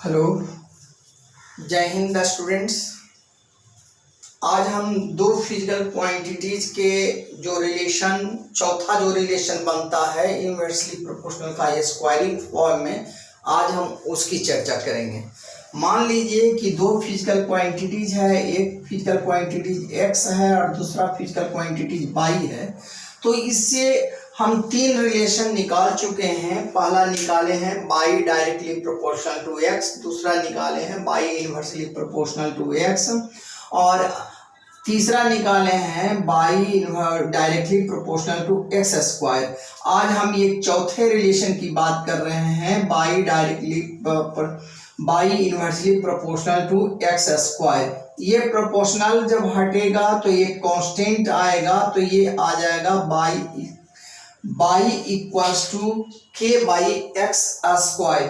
Hello, जय Hind students. आज हम दो फिजिकल क्वांटिटीज के जो रिलेशन, चौथा जो रिलेशन बनता है इनवर्सली प्रोपोर्शनल का स्क्वायरिंग फॉर्म में, आज हम उसकी चर्चा करेंगे। मान लीजिए कि दो फिजिकल क्वांटिटीज है, एक फिजिकल क्वांटिटीज x है और दूसरा फिजिकल क्वांटिटीज y है। तो इससे हम तीन रिलेशन निकाल चुके हैं। पहला निकाले हैं y directly proportional to x, दूसरा निकाले हैं y inversely proportional to x और तीसरा निकाले हैं y directly proportional to x square. आज हम एक चौथे रिलेशन की बात कर रहे हैं, y inversely proportional to x square. ये प्रोपोर्शनल जब हटेगा तो ये कांस्टेंट आएगा, तो ये आ जाएगा y equals to k/x square.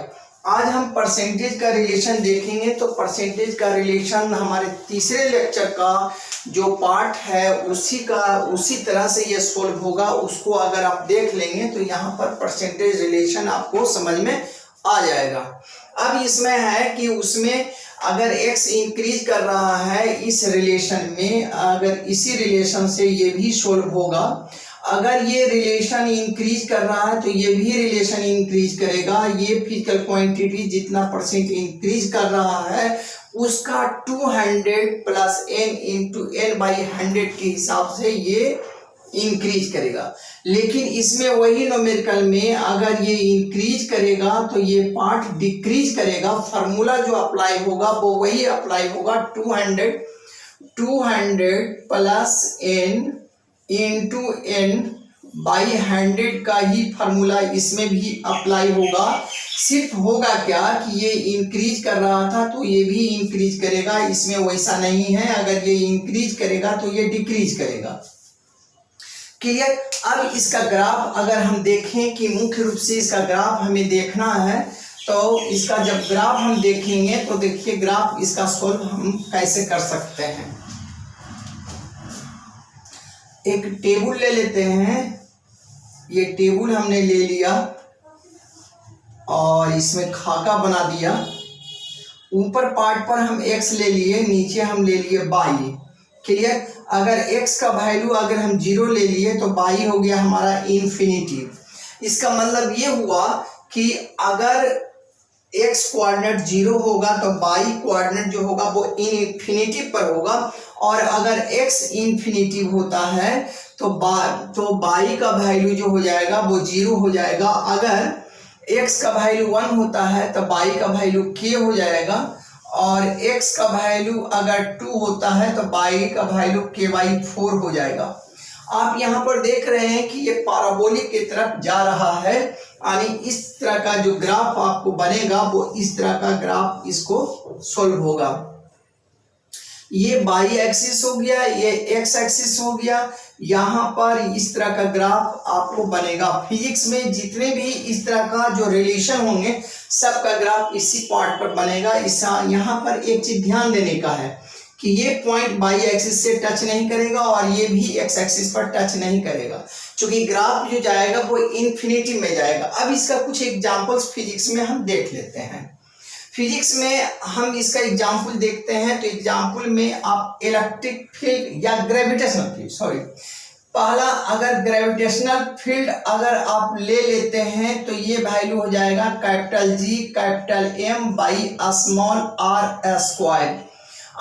आज हम परसेंटेज का रिलेशन देखेंगे। तो परसेंटेज का रिलेशन हमारे तीसरे लेक्चर का जो पार्ट है उसी तरह से ये सोल्व होगा। उसको अगर आप देख लेंगे तो यहाँ पर परसेंटेज रिलेशन आपको समझ में आ जाएगा। अब इसमें है कि उसमें अगर x इंक्रीज कर रहा है इस रिलेशन में, अगर इसी रिलेशन से ये भी सोल्व होगा। अगर ये रिलेशन इंक्रीज कर रहा है तो ये भी रिलेशन इंक्रीज करेगा। ये फिजिकल क्वांटिटी जितना परसेंट इंक्रीज कर रहा है उसका 200 प्लस n इंटू n/100 के हिसाब से ये इंक्रीज करेगा। लेकिन इसमें वही न्यूमेरिकल में अगर ये इंक्रीज करेगा तो ये पार्ट डिक्रीज करेगा। फार्मूला जो अप्लाई होगा वो वही अप्लाई होगा, 200 प्लस n इंटू n/100 का ही फार्मूला इसमें भी अप्लाई होगा। सिर्फ होगा क्या कि ये इंक्रीज कर रहा था तो ये भी इंक्रीज करेगा। इसमें वैसा नहीं है, अगर ये इंक्रीज करेगा तो ये डिक्रीज करेगा। क्लियर। अब इसका ग्राफ अगर हम देखें कि मुख्य रूप से इसका ग्राफ हमें देखना है, तो इसका जब ग्राफ हम देखेंगे तो देखिए ग्राफ इसका सोल्व हम कैसे कर सकते हैं। एक टेबल ले लेते हैं। ये टेबल हमने ले लिया और इसमें खाका बना दिया। ऊपर पार्ट पर हम x ले लिए, नीचे हम ले लिए y। क्लियर। अगर x का वैल्यू अगर हम 0 ले लिए तो y हो गया हमारा इन्फिनिटी। इसका मतलब ये हुआ कि अगर x कोऑर्डिनेट 0 होगा तो y कोऑर्डिनेट जो होगा वो इन्फिनिटी पर होगा, और अगर x इन्फिनिटी होता है तो y का वैल्यू जो हो जाएगा वो 0 हो जाएगा। अगर x का वैल्यू 1 होता है तो y का वैल्यू k हो जाएगा, और x का वैल्यू अगर 2 होता है तो y का वैल्यू k/4 हो जाएगा। आप यहाँ पर देख रहे हैं कि ये पैराबोलिक की तरफ जा रहा है, यानी इस तरह का जो ग्राफ आपको बनेगा वो इस तरह का ग्राफ इसको सोल्व होगा। ये y एक्सिस हो गया, ये x एक्सिस हो गया। यहाँ पर इस तरह का ग्राफ आपको बनेगा। फिजिक्स में जितने भी इस तरह का जो रिलेशन होंगे सबका ग्राफ इसी पार्ट पर बनेगा। यहाँ पर एक चीज ध्यान देने का है कि ये पॉइंट y एक्सिस से टच नहीं करेगा और ये भी x एक्सिस पर टच नहीं करेगा, क्योंकि ग्राफ जो जाएगा वो इन्फिनिटी में जाएगा। अब इसका कुछ एग्जांपल्स फिजिक्स में हम देख लेते हैं। फिजिक्स में हम इसका एग्जांपल देखते हैं। तो एग्जांपल में आप इलेक्ट्रिक फील्ड या ग्रेविटेशनल फील्ड, पहला अगर ग्रेविटेशनल फील्ड अगर आप ले लेते हैं तो ये वैल्यू हो जाएगा G M small r square.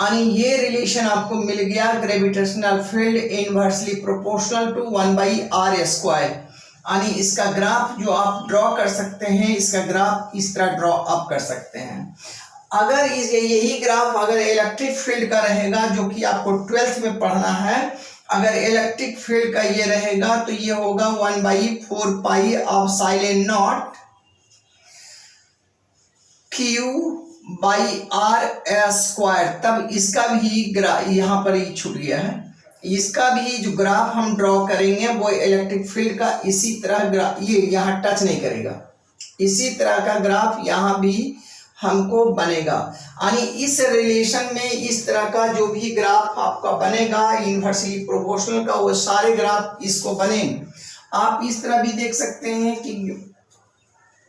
यानी ये रिलेशन आपको मिल गया, gravitational field inversely proportional to 1/r square. यानी इसका ग्राफ जो आप ड्रॉ कर सकते हैं, इसका ग्राफ इस तरह ड्रॉ आप कर सकते हैं। अगर यही ग्राफ अगर इलेक्ट्रिक फील्ड का रहेगा, जो कि आपको 12th में पढ़ना है, अगर इलेक्ट्रिक फील्ड का ये रहेगा तो ये होगा 1/4 पाई of silent not Q/r square. तब इसका भी यहाँ पर ही छूट गया है। इसका भी जो ग्राफ हम ड्रॉ करेंगे वो इलेक्ट्रिक फील्ड का इसी तरह ये यहाँ टच नहीं करेगा, इसी तरह का ग्राफ यहाँ भी हमको बनेगा। यानी इस रिलेशन में इस तरह का जो भी ग्राफ आपका बनेगा इनवर्सली प्रोपोर्शनल का, वो सारे ग्राफ इसको बनेंगे। आप इस तरह भी देख सकते हैं कि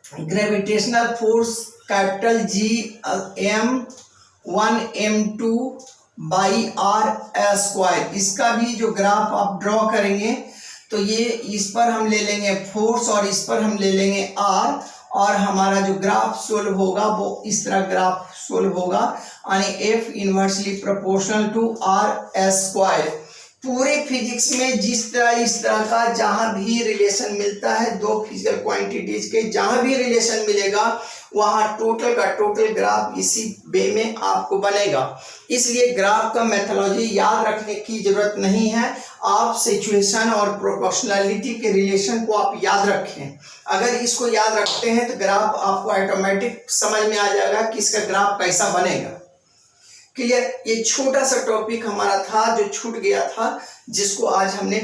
ग्रेविटेशनल फोर्स कैपिटल GM1m2/r²। इसका भी जो ग्राफ आप ड्रॉ करेंगे तो ये इस पर हम ले लेंगे फोर्स और इस पर हम ले लेंगे r, और हमारा जो ग्राफ सोल्व होगा वो इस तरह ग्राफ सोल्व होगा, यानी F inversely proportional to r²। पूरे फिजिक्स में जिस तरह इस तरह का जहां भी रिलेशन मिलता है दो फिजिकल क्वांटिटीज के, जहां भी रिलेशन मिलेगा वहां टोटल का टोटल ग्राफ इसी वे में आपको बनेगा। इसलिए ग्राफ का मेथोडोलॉजी याद रखने की जरूरत नहीं है, आप सिचुएशन और प्रोपोर्शनलिटी के रिलेशन को आप याद रखें। अगर इसको याद रखते हैं तो ग्राफ आपको ऑटोमेटिक समझ में आ जाएगा कि इसका ग्राफ कैसा बनेगा। क्लियर? ये छोटा सा टॉपिक हमारा था जो छूट गया था, जिसको आज हमने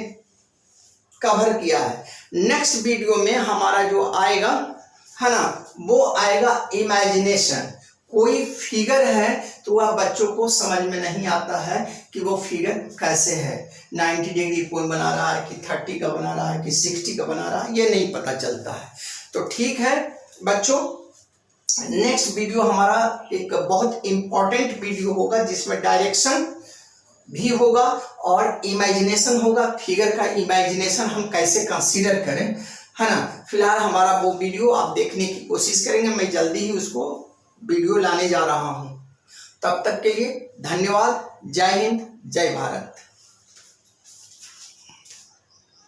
कवर किया है। नेक्स्ट वीडियो में हमारा जो आएगा है ना, वो आएगा इमेजिनेशन। कोई फिगर है तो वह बच्चों को समझ में नहीं आता है कि वो फिगर कैसे है, 90 डिग्री कोण बना रहा है कि 30 का बना रहा है कि 60 का बना रहा है, ये नहीं पता चलता है। तो ठीक है बच्चों, नेक्स्ट वीडियो हमारा एक बहुत इंपॉर्टेंट वीडियो होगा जिसमें डायरेक्शन भी होगा और इमेजिनेशन होगा। फिगर का इमेजिनेशन हम कैसे कंसीडर करें, है ना। फिलहाल हमारा वो वीडियो आप देखने की कोशिश करेंगे, मैं जल्दी ही उसको वीडियो लाने जा रहा हूं। तब तक के लिए धन्यवाद। जय हिंद, जय भारत।